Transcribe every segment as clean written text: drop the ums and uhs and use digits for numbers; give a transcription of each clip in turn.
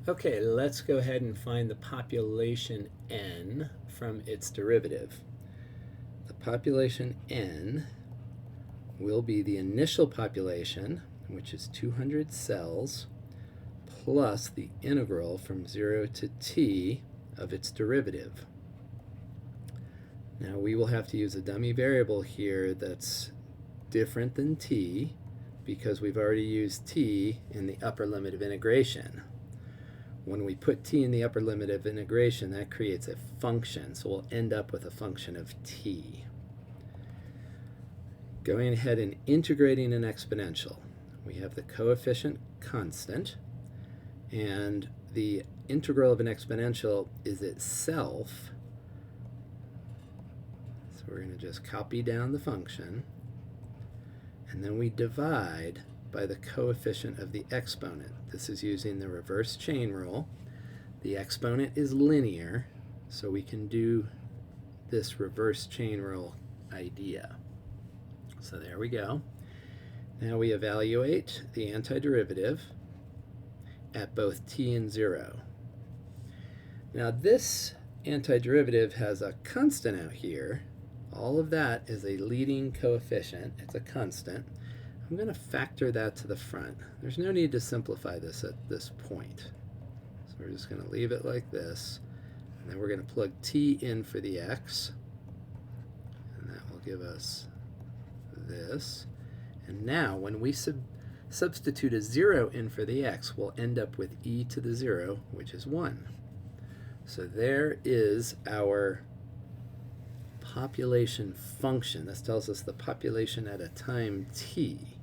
Okay, let's go ahead and find the population n from its derivative. The population n will be the initial population, which is 200 cells, plus the integral from 0 to t of its derivative. Now we will have to use a dummy variable here that's different than t because we've already used t in the upper limit of integration. When we put t in the upper limit of integration, that creates a function, so we'll end up with a function of t. Going ahead and integrating an exponential, we have the coefficient constant, and the integral of an exponential is itself, so we're going to just copy down the function, and then we divide by the coefficient of the exponent. This is using the reverse chain rule. The exponent is linear, so we can do this reverse chain rule idea. So there we go. Now we evaluate the antiderivative at both t and 0. Now this antiderivative has a constant out here. All of that is a leading coefficient. It's a constant. I'm going to factor that to the front. There's no need to simplify this at this point. So we're just going to leave it like this. And then we're going to plug t in for the x. And that will give us this. And now when we substitute a 0 in for the x, we'll end up with e to the 0, which is 1. So there is our population function. This tells us the population at a time t.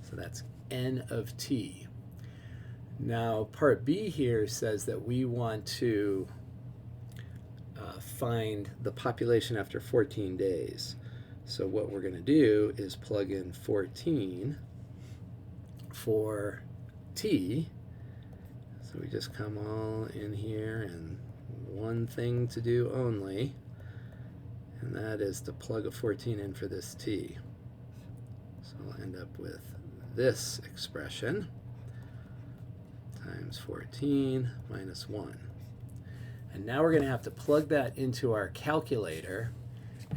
So that's n of t. Now part B here says that we want to find the population after 14 days. So what we're going to do is plug in 14 for t. So we just come all in here, and one thing to do only, and that is to plug a 14 in for this t. So we'll end up with this expression times 14 minus 1. And now we're going to have to plug that into our calculator.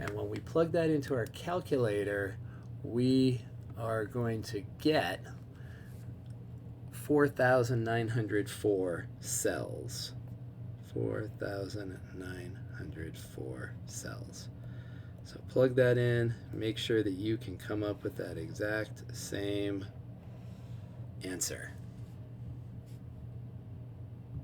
And when we plug that into our calculator, we are going to get 4,904 cells. 4,904 cells. So plug that in, make sure that you can come up with that exact same answer.